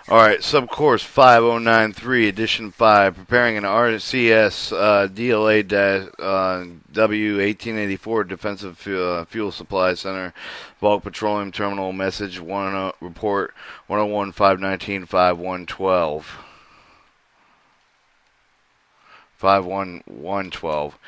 Alright, subcourse 5093, edition 5, preparing an RCS DLA W 1884 Defensive Fuel Supply Center Bulk Petroleum Terminal Message 10, Report 101 519 5112. 51112.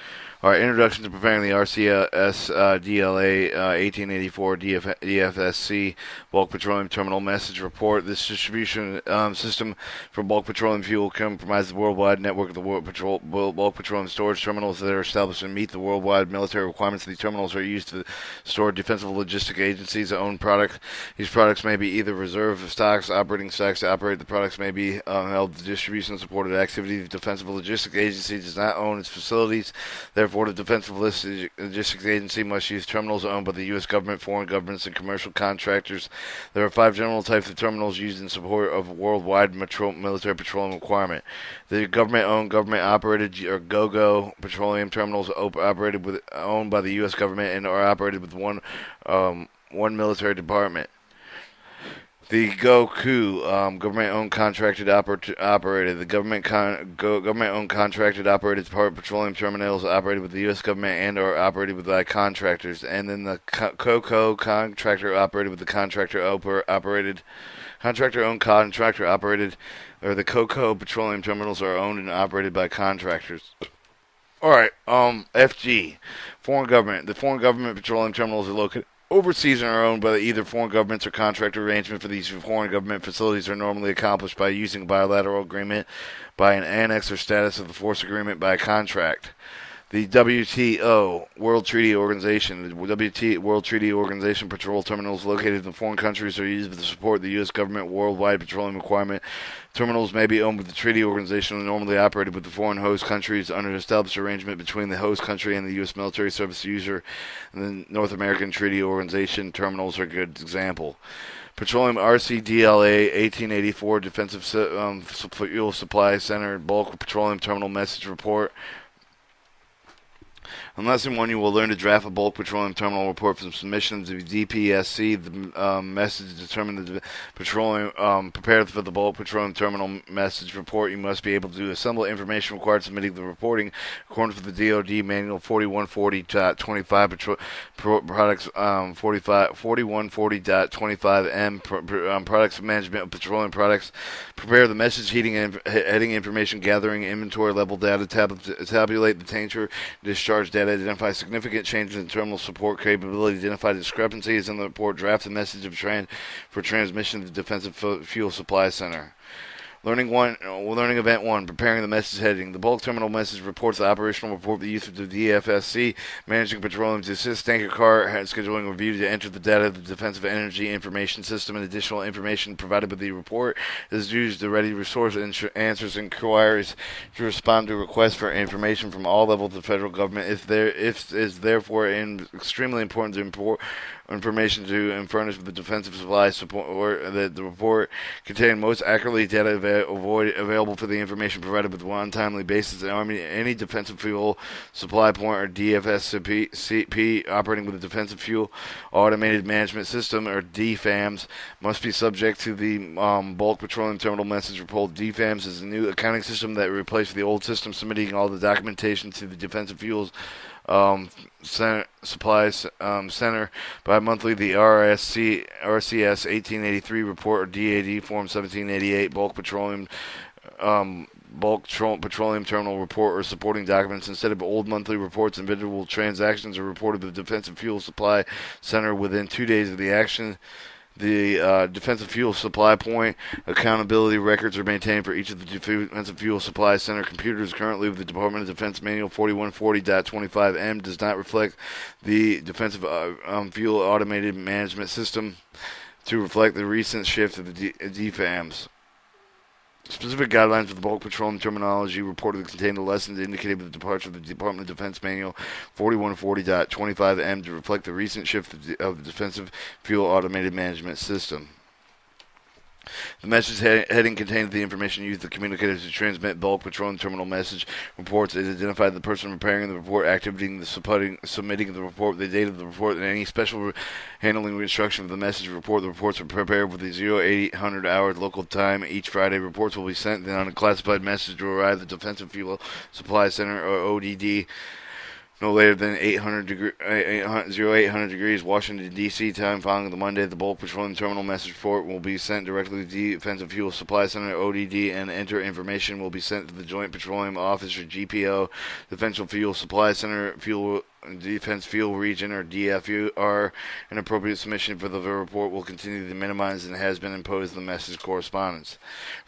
All right, introduction to preparing the RCS DLA 1884 DFSC bulk petroleum terminal message report. This distribution system for bulk petroleum fuel comprises the worldwide network of the bulk petroleum storage terminals that are established to meet the worldwide military requirements. These terminals are used to store defensive logistic agencies' own products. These products may be either reserve stocks, operating stocks to operate. The products may be held to distribution and supported activity. The defensive logistic agency does not own its facilities. Therefore, the Defensive Logistics Agency must use terminals owned by the U.S. government, foreign governments, and commercial contractors. There are 5 general types of terminals used in support of worldwide military petroleum requirement. The government-owned, government-operated, or GOGO petroleum terminals owned by the U.S. government and are operated with one military department. The Goku, government-owned contracted operated. The government-owned contracted operated petroleum terminals operated with the U.S. government and are operated by contractors. And then the COCO, contractor operated with the contractor-owned contractor operated, or the COCO petroleum terminals are owned and operated by contractors. All right, FG, foreign government. The foreign government petroleum terminals are located overseas and are owned by either foreign governments or contract arrangement. For these foreign government facilities are normally accomplished by using a bilateral agreement, by an annex or status of the force agreement, by a contract. The WTO, World Treaty Organization. The World Treaty Organization patrol terminals located in foreign countries are used to support the U.S. government worldwide petroleum requirement. Terminals may be owned by the treaty organization and normally operated with the foreign host countries under an established arrangement between the host country and the U.S. military service user. And the North American Treaty Organization terminals are a good example. Petroleum RCDLA 1884 Defensive Fuel Supply Center Bulk Petroleum Terminal Message Report. In Lesson 1, you will learn to draft a bulk petroleum terminal report from submission to DPSC. The message determine the petroleum prepared for the bulk petroleum terminal message report. You must be able to assemble information required submitting the reporting according to the DoD Manual 4140.25 products 4140.25M products management of petroleum products. Prepare the message heading information gathering inventory level data. Tabulate the tanker discharge data. Identify significant changes in terminal support capability. Identify discrepancies in the report. Draft the message for transmission to the Defensive Fuel Supply Center. Learning Event 1, preparing the message heading. The bulk terminal message reports the operational report, the use of the DFSC, managing petroleum to assist tanker car scheduling review to enter the data of the Defensive Energy Information System, and additional information provided by the report is used to ready resource answers and inquiries to respond to requests for information from all levels of the federal government. If is therefore extremely important to import information to and furnish with the defensive supply support, or the report containing most accurately data available for the information provided with one timely basis. Any defensive fuel supply point or DFSCP operating with a defensive fuel automated management system or DFAMS must be subject to the bulk petroleum terminal message report. DFAMS is a new accounting system that replaced the old system submitting all the documentation to the defensive fuels Supplies Center by monthly. The RCS 1883 report or DAD Form 1788 bulk petroleum terminal report or supporting documents. Instead of old monthly reports, individual transactions are reported to the Defensive Fuel Supply Center within 2 days of the action. The Defensive Fuel Supply Point accountability records are maintained for each of the Defensive Fuel Supply Center computers. Currently, with the Department of Defense Manual 4140.25M does not reflect the Defensive Fuel Automated Management System to reflect the recent shift of the DFAMs. Specific guidelines for the bulk petroleum terminology reportedly contain the lessons indicated with the departure of the Department of Defense Manual 4140.25M to reflect the recent shift of the Defensive Fuel Automated Management System. The message heading contains the information used the communicators to transmit bulk petroleum terminal message reports. It identifies the person preparing the report, activating the submitting the report, the date of the report, and any special handling instruction of the message report. The reports are prepared with the 0800 hours local time each Friday. Reports will be sent then on a classified message to arrive at the Defensive Fuel Supply Center, or ODD, no later than 0800 degrees Washington, D.C. time following the Monday. The bulk petroleum terminal message report will be sent directly to the Defensive Fuel Supply Center, ODD, and enter information will be sent to the Joint Petroleum Office, or GPO, Defensive Fuel Supply Center, Defense Fuel Region, or DFUR. An appropriate submission for the report will continue to minimize and has been imposed in the message correspondence.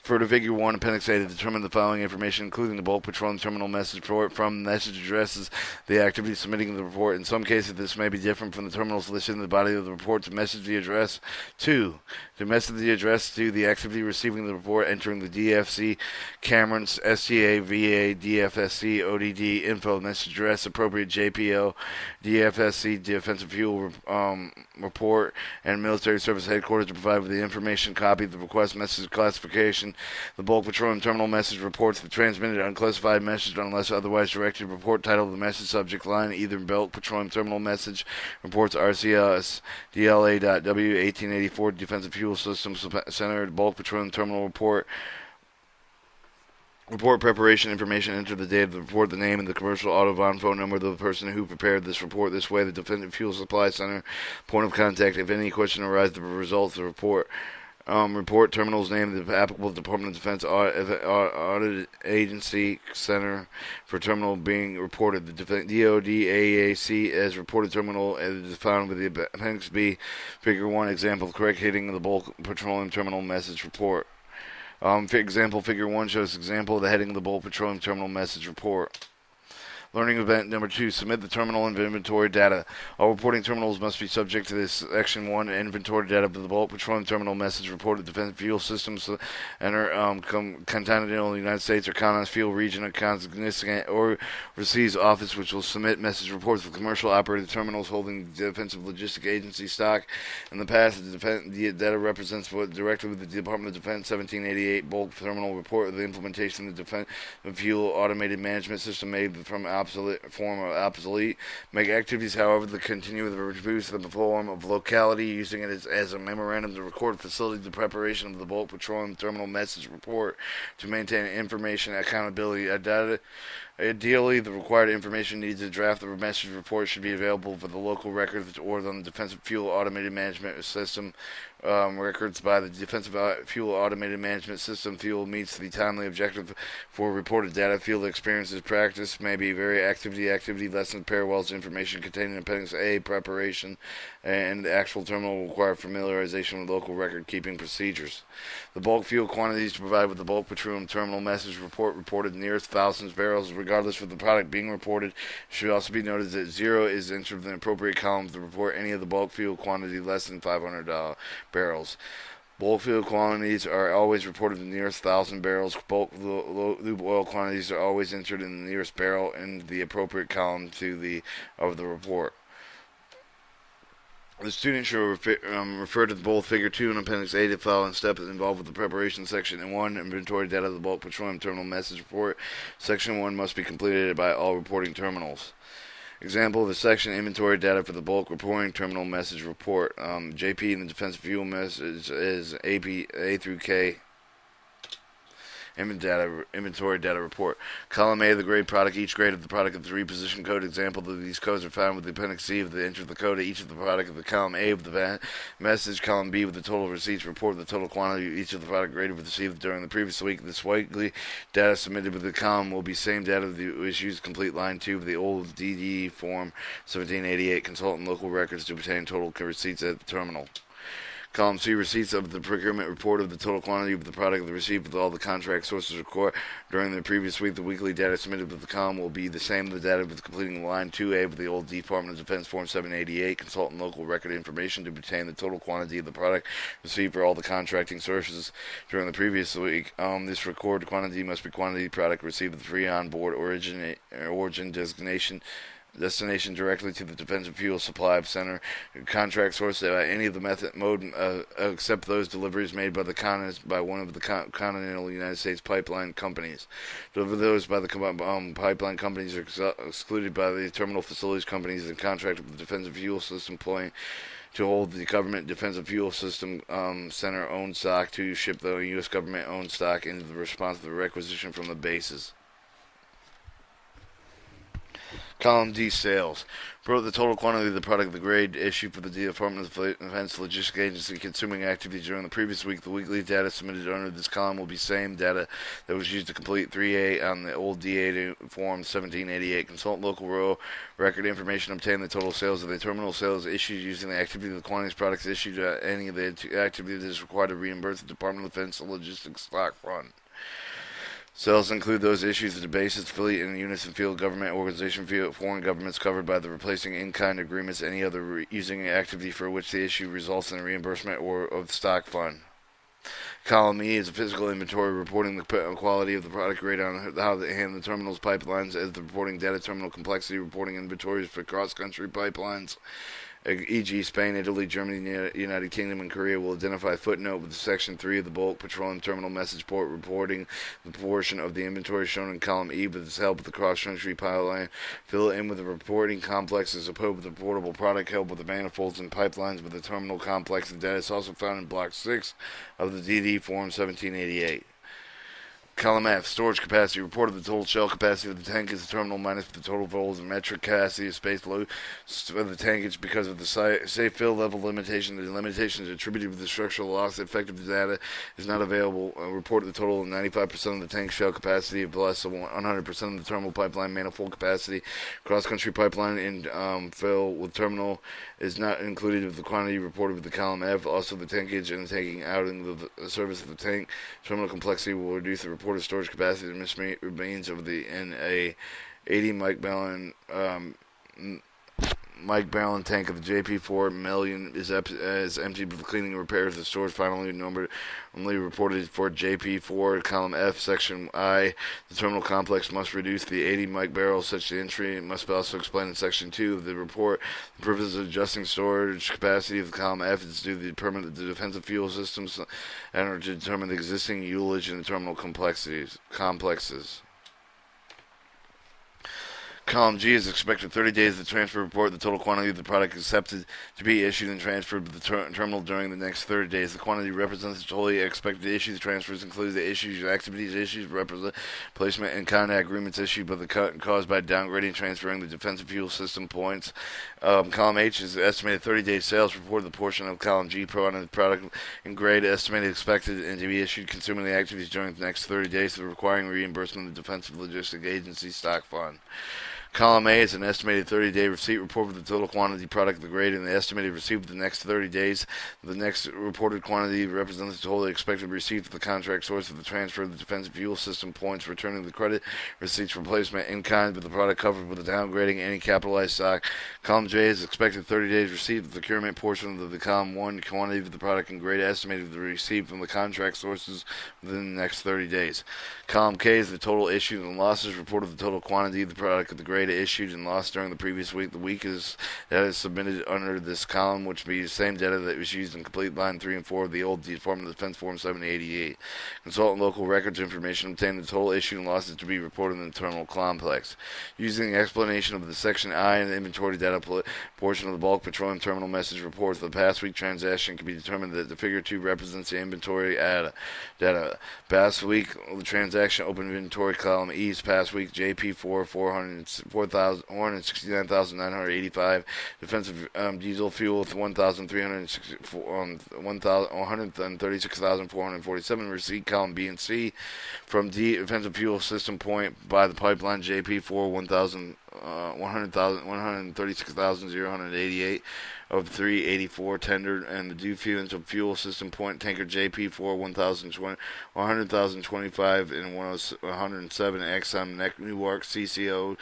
For the Figure 1, Appendix A, to determine the following information, including the bulk petroleum terminal message report from message addresses, the activity submitting the report. In some cases, this may be different from the terminals listed in the body of the report. To message the address to message the address to the activity receiving the report, entering the DFC, Cameron's, STA, VA, DFSC, ODD, info, message address, appropriate JPO, DFSC, Defensive Fuel report, and military service headquarters to provide with the information copy of the request message classification. The bulk petroleum terminal message reports the transmitted unclassified message unless otherwise directed. Report title of the message subject line, either bulk petroleum terminal message reports RCS DLA.W 1884 Defensive Fuel Systems Center bulk petroleum terminal report. Report preparation information, enter the date of the report, the name and the commercial auto phone number of the person who prepared this report. This way, the Defensive Fuel Supply Center point of contact. If any question arises, the results of the report. Report terminal's name, the applicable Department of Defense Audit Agency Center for terminal being reported. The DOD AAC as reported terminal is found with the Appendix B, Figure 1, example, correct heading of the bulk petroleum terminal message report. For example, Figure 1 shows example of the heading of the bulk petroleum terminal message report. Learning event number 2, submit the terminal inventory data. All reporting terminals must be subject to this Section 1 inventory data of the bulk petroleum terminal message report of Defense Fuel Systems Continental United States or Continental Fuel Region or Cognizant or Overseas Office, which will submit message reports of commercial operated terminals holding Defensive Logistic Agency stock. In the past, the data represents what directly with the Department of Defense 1788 bulk terminal report of the implementation of the Defense Fuel Automated Management System made from obsolete. Make activities, however, that continue with the reduce the form of locality, using it as a memorandum to record facility the preparation of the bulk petroleum terminal message report to maintain information accountability. Ideally, the required information needs to draft the message report should be available for the local records or on the Defensive Fuel Automated Management System records by the Defensive Fuel Automated Management System. Fuel meets the timely objective for reported data. Field experiences practice may be very activity lessons, parallels, information contained in Appendix A, preparation, and the actual terminal will require familiarization with local record-keeping procedures. The bulk fuel quantities to provide with the bulk petroleum terminal message report reported nearest thousands of barrels, regardless of the product being reported. It should also be noted that 0 is entered in the appropriate column to report any of the bulk fuel quantity less than 500 barrels. Bulk fuel quantities are always reported in the nearest 1,000 barrels. Bulk lube oil quantities are always entered in the nearest barrel in the appropriate column of the report. The student should refer to both Figure 2 and Appendix A to following steps involved with the preparation section. In 1, inventory data of the bulk petroleum terminal message report. Section 1 must be completed by all reporting terminals. Example of the section, inventory data for the bulk reporting terminal message report. JP in the Defense Fuel message is Aipd A through K. Inventory data report. Column A, the grade product. Each grade of the product of the reposition code. Example of these codes are found with the Appendix C of the entry of the code of each of the product of the column A of the message. Column B with the total receipts. Report the total quantity of each of the product graded received during the previous week. This weekly data submitted with the column will be same data that was used to complete line 2 of the old DD form 1788. Consult local records to obtain total receipts at the terminal. Column C, receipts of the procurement report of the total quantity of the product received with all the contract sources recorded during the previous week. The weekly data submitted with the column will be the same as the data with completing line 2A of the old Department of Defense Form 788. Consult local record information to obtain the total quantity of the product received for all the contracting sources during the previous week. This recorded quantity must be quantity product received with free on-board origin designation destination directly to the Defensive Fuel Supply Center contract source by any of the mode except those deliveries made by by one of the continental United States pipeline companies. Deliver those by the pipeline companies are excluded by the terminal facilities companies that contract with the Defensive Fuel System Point to hold the government defensive fuel system center owned stock to ship the U.S. government owned stock into the response to the requisition from the bases. Column D, sales. Report the total quantity of the product of the grade issued for the Department of Defense Logistics Agency consuming activity during the previous week. The weekly data submitted under this column will be same data that was used to complete 3A on the old DA Form 1788. Consult local row record information. Obtain the total sales of the terminal sales issued using the activity of the quantities products issued. Any of the activity that is required to reimburse the Department of Defense Logistics Stock Fund. Sales include those issues to the bases, affiliate, and units and field government, organization, foreign governments covered by the replacing in-kind agreements, any other using activity for which the issue results in a reimbursement or of the stock fund. Column E is a physical inventory reporting the quality of the product grade on how they handle the terminals, pipelines, as the reporting data terminal complexity, reporting inventories for cross-country pipelines. E.g., Spain, Italy, Germany, United Kingdom, and Korea will identify footnote with Section 3 of the bulk petroleum terminal message port reporting the portion of the inventory shown in column E with the help of the cross-country pipeline. Fill it in with the reporting complex as opposed with the portable product held with the manifolds and pipelines with the terminal complex. The data is also found in Block 6 of the DD Form 1788. Column F, storage capacity. Reported the total shell capacity of the tank is the terminal minus the total volumetric capacity of space load of the tankage because of the safe fill level limitation. The limitation is attributed to the structural loss. The effective data is not available. Reported the total of 95% of the tank shell capacity of less than 100% of the terminal pipeline manifold capacity. Cross-country pipeline in fill with terminal is not included with the quantity reported with the column F. Also, the tankage and the taking out in the service of the tank terminal complexity will reduce the reported storage capacity that remains of the NA 80 Mike Barrel tank of the JP4 million is emptied with cleaning and repairs. The storage finally only reported for JP4 column F section I. The terminal complex must reduce the 80 Mike barrels such the entry must be also explained in section 2 of the report. The purpose of adjusting storage capacity of the column F is to determine the defensive fuel systems and to determine the existing ullage in the terminal complexes. Column G is expected 30 days of the transfer report. The total quantity of the product accepted to be issued and transferred to the terminal during the next 30 days. The quantity represents the totally expected issues. Transfers include the issues, activities issues, placement, and contact agreements issued by the caused by downgrading, transferring the defensive fuel system points. Column H is estimated 30-day sales report. The portion of column G product in grade estimated expected and to be issued consuming the activities during the next 30 days of requiring reimbursement of the Defensive Logistics Agency stock fund. Column A is an estimated 30-day receipt report for the total quantity product of the grade and the estimated receipt for the next 30 days. The next reported quantity represents the total expected receipt for the contract source of the transfer of the defensive fuel system points, returning the credit receipts replacement in kind with the product covered with the downgrading any capitalized stock. Column J is expected 30 days receipt of the procurement portion of the column 1 quantity of the product and grade estimated the receipt from the contract sources within the next 30 days. Column K is the total issues and losses report of the total quantity of the product of the grade issued and lost during the previous week. The week is that is submitted under this column, which will be the same data that was used in complete line 3 and 4 of the old Department of Defense Form 788. Consult local records information obtained the total issued and losses to be reported in the terminal complex. Using the explanation of the section I and the inventory data portion of the bulk petroleum terminal message reports, the past week transaction can be determined that the figure 2 represents the inventory data. Past week, the transaction open inventory column E's past week JP4 469,985. Defensive diesel fuel with 136,447. Receipt column B and C from D defensive fuel system point by the pipeline JP4 136,088 of 384 tendered, and the defensive fuel system point tanker JP4 100,025 and 107 Exxon Newark CCO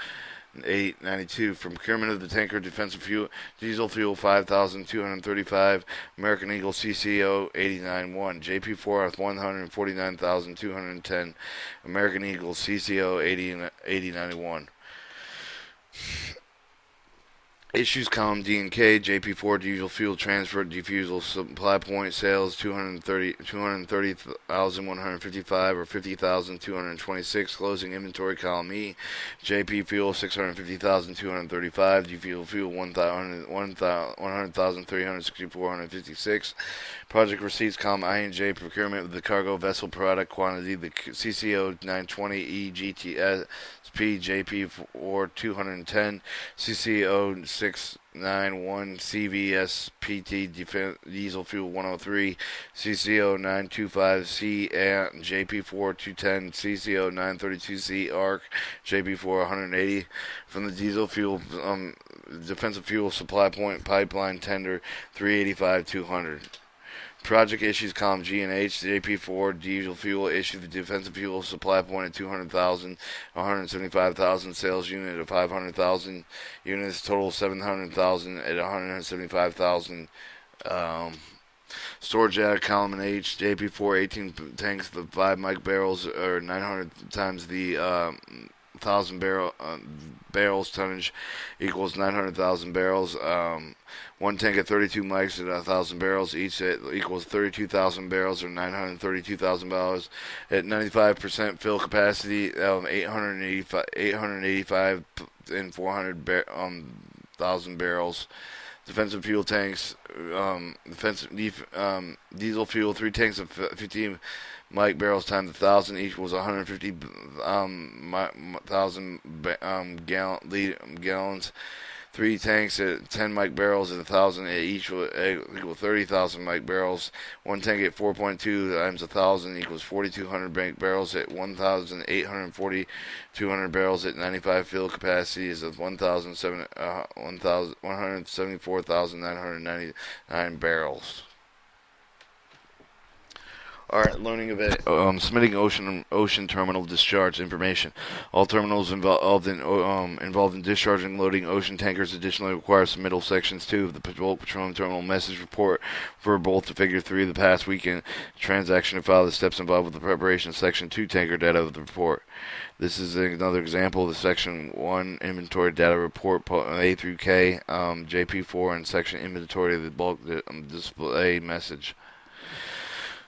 892 from procurement of the tanker defensive fuel diesel fuel 5,235 American Eagle CCO 89-1 JP4 149,210 American Eagle CCO 8091. Issues column D and K, JP4 diesel fuel transfer defusal supply point sales 230,155 or 50,226. Closing inventory column E, JP fuel 650,235, defuel fuel 100,364, Project receipts column I and J, procurement of the cargo vessel product quantity, the CCO 920 EGTS P JP4 210, CCO 691, CVS PT diesel fuel 103, CCO 925 C and JP4 210, CCO 932C ARC JP4 180 from the diesel fuel defensive fuel supply point pipeline tender 385 200. Project issues column G and H, JP4 diesel fuel issued the defensive fuel supply point at 200,000, 175,000 sales unit of 500,000 units, total 700,000 at 175,000. Storage data column in H, JP4 18 tanks, the 5 mic barrels or 900 times the 1,000 barrels tonnage equals 900,000 barrels. One tank at 32 mics at 1,000 barrels each equals 32,000 barrels or 932,000 barrels at 95% fill capacity of 885 and 400,000 barrels. Defensive fuel tanks, diesel fuel, 3 tanks of 15 mic barrels times 1,000 equals 150,000 gallons. 3 tanks at 10 mic barrels at 1,000 each will equal 30,000 mic barrels. 1 tank at 4.2 times 1,000 equals 4,200 mic barrels at 1,840. 200 barrels at 95 fill capacity is of 174,999 barrels. Alright, learning of it. Submitting ocean terminal discharge information. All terminals involved in discharging loading ocean tankers additionally require submittal sections 2 of the bulk petroleum terminal message report for both to figure 3 of the past weekend transaction and follow the steps involved with the preparation of section 2 tanker data of the report. This is another example of the section 1 inventory data report A through K, JP4, and section inventory of the bulk display message.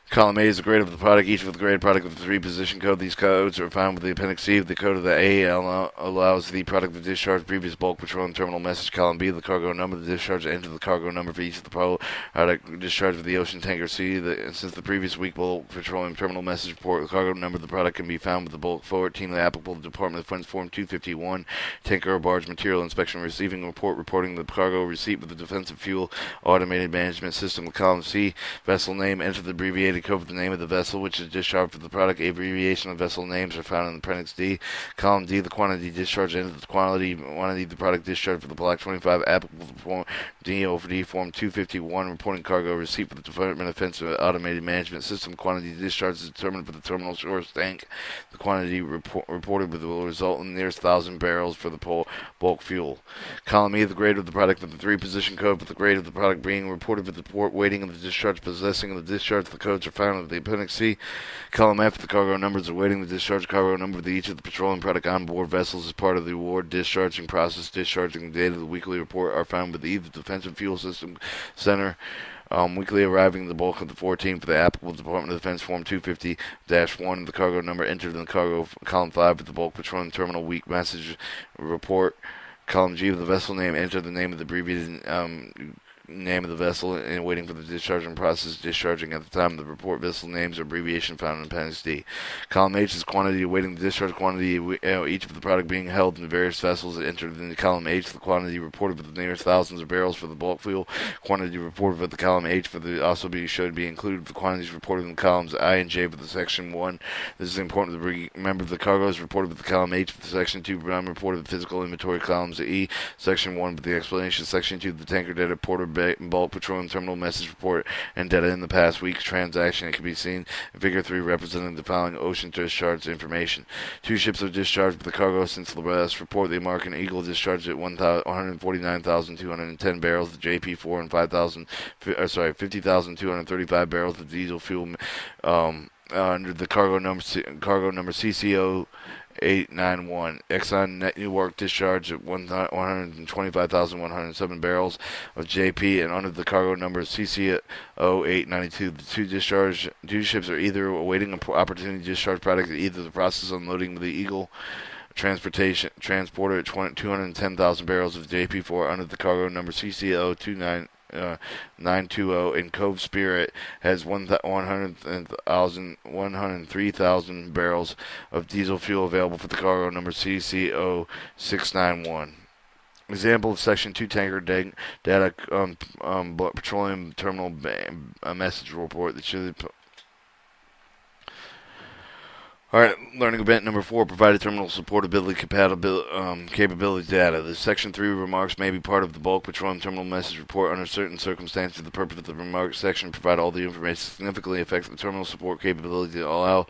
Column A is the grade of the product, each with the grade product with the 3 position code. These codes are found with the Appendix C. The code of the A allows the product to discharge previous bulk petroleum terminal message. Column B, the cargo number, the discharge, enter the cargo number for each of the product discharge of the ocean tanker. C, since the previous week bulk petroleum terminal message report, the cargo number of the product can be found with the bulk 14, the applicable Department of Defense Form 251, tanker or barge material inspection receiving report reporting the cargo receipt with the defensive fuel automated management system. Column C, vessel name, enter the abbreviated code for the name of the vessel which is discharged for the product. Abbreviation of vessel names are found in Appendix D. Column D, the quantity discharged, enter the quantity of the product discharged for the Block 25 applicable form DOD Form 251 reporting cargo receipt for the Department of Defense automated management system. Quantity discharged is determined for the terminal source tank. The quantity reported will result in the nearest 1,000 barrels for the bulk fuel. Column E, the grade of the product with the 3 position code for the grade of the product being reported with the port waiting of the discharge possessing of the discharge. The codes are found in the Appendix C. Column F, the cargo numbers awaiting the discharge cargo number of each of the petroleum product on board vessels as part of the award discharging process. Discharging data of the weekly report are found with the Defensive Fuel System Center. Weekly arriving the bulk of the 14 for the applicable Department of Defense Form 250-1. The cargo number entered in the cargo column 5 of the bulk petroleum terminal week message report. Column G of the vessel name, enter the name of the abbreviated name of the vessel and waiting for the discharging process. Discharging at the time of the report vessel names or abbreviation found in Appendix D. Column H is quantity awaiting the discharge quantity each of the product being held in the various vessels entered in the column H. The quantity reported for the nearest thousands of barrels for the bulk fuel. Quantity reported for the column H for the also be should be included with the quantities reported in the columns I and J for the section 1. This is important to remember. The cargo is reported with the column H for the section 2. Reported with physical inventory columns E. Section 1 with the explanation. Section 2 the tanker data reported bulk petroleum terminal message report and data in the past week's transaction. It can be seen in Figure 3 representing the following ocean discharge information. 2 ships are discharged with the cargo since the last report. The American Eagle discharged at 149,210 barrels. The JP4 and 50,235 barrels of diesel fuel under the cargo number CCO 891. Exxon net new work discharge at 125,107 barrels of JP and under the cargo number CCO 892. The two ships are either awaiting an opportunity to discharge product at either the process unloading the Eagle transporter at 210,000 barrels of JP4 under the cargo number CCO 920, and Cove Spirit has 103,000 barrels of diesel fuel available for the cargo number CCO 691. Example of Section 2 tanker data petroleum terminal message report that should. Alright, learning event number 4, provided terminal supportability capability data. The Section 3 remarks may be part of the bulk petroleum terminal message report under certain circumstances. The purpose of the remarks section provide all the information significantly affects the terminal support capability to allow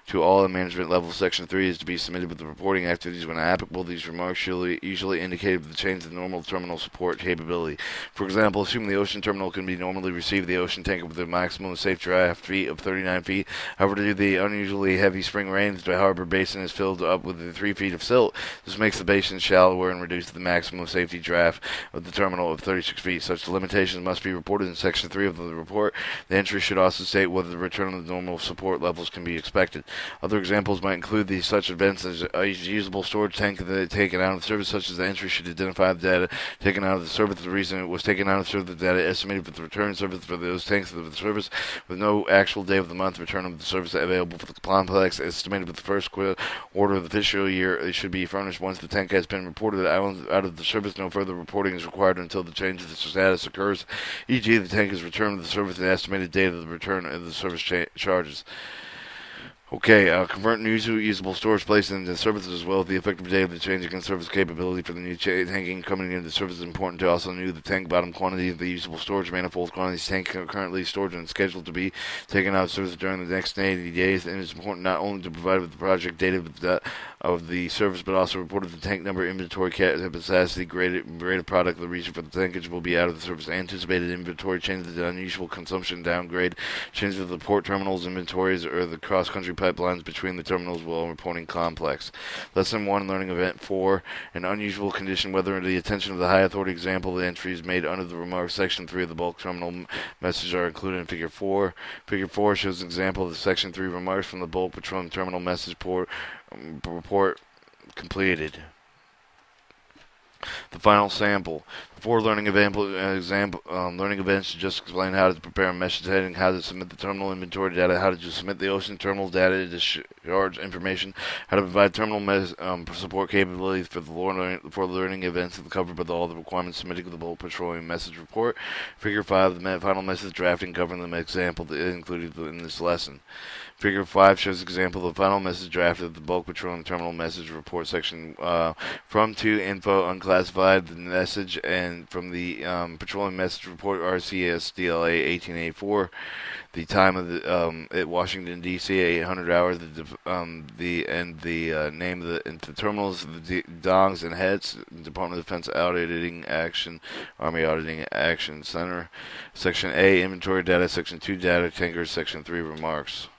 to all at management level. Section 3 is to be submitted with the reporting activities when applicable. These remarks usually indicate the change in normal terminal support capability. For example, assume the ocean terminal can be normally received the ocean tanker with a maximum safe draft feet of 39 feet. However, due to the unusually heavy spring rains, the harbor basin is filled up with 3 feet of silt. This makes the basin shallower and reduces the maximum safety draft of the terminal of 36 feet. Such limitations must be reported in Section 3 of the report. The entry should also state whether the return of the normal support levels can be expected. Other examples might include such events as a usable storage tank taken out of service, such as the entry should identify the data taken out of the service, the reason it was taken out of service, the data estimated for the return service for those tanks of the service, with no actual day of the month return of the service available for the complex, estimated with the first quarter of the fiscal year. It should be furnished once the tank has been reported out of the service. No further reporting is required until the change of the status occurs, e.g. the tank is returned to the service and the estimated date of the return of the service charges. Okay, convert new usable storage place into services as well as the effective date of the change in service capability for the new tanking coming into service is important to also know the tank bottom quantity of the usable storage manifold quantities tank currently stored and scheduled to be taken out of service during the next 80 days. And it's important not only to provide with the project data of the service, but also reported the tank number, inventory capacity, grade of product, the reason for the tankage will be out of the service, anticipated inventory changes, the unusual consumption downgrade, changes of the port terminals inventories, or the cross-country pipelines between the terminals while reporting complex. Lesson 1, learning event 4, an unusual condition, whether under the attention of the high authority example, the entries made under the remarks section 3 of the bulk terminal message are included in figure 4. Figure 4 shows an example of the section 3 remarks from the bulk petroleum terminal message report completed. The final sample. Before learning learning events just explain how to prepare a message heading, how to submit the terminal inventory data, how to submit the ocean terminal data to discharge information, how to provide terminal support capabilities for learning events that covered by all the requirements submitted to the bulk petroleum message report. Figure 5, the final message drafting covering the example that included in this lesson. Figure 5 shows example of the final message draft of the bulk petroleum terminal message report section from to info unclassified the message and from the petroleum message report RCS DLA 1884. The time of the at Washington D.C. 800 hours. The name of the terminals, the dongs and heads. Department of Defense Auditing Action, Army Auditing Action Center. Section A, inventory data. Section 2, data tankers. Section 3, remarks.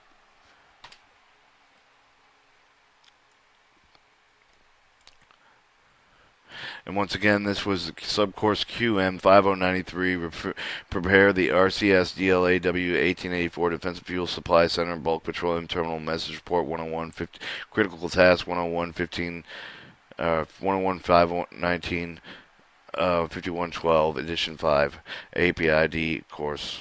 And once again, this was subcourse QM 5093. Prepare the RCS DLAW 1884 Defensive Fuel Supply Center Bulk Petroleum Terminal Message Report 101 Critical Task 101 15 101 519 5112 Edition 5 APID course.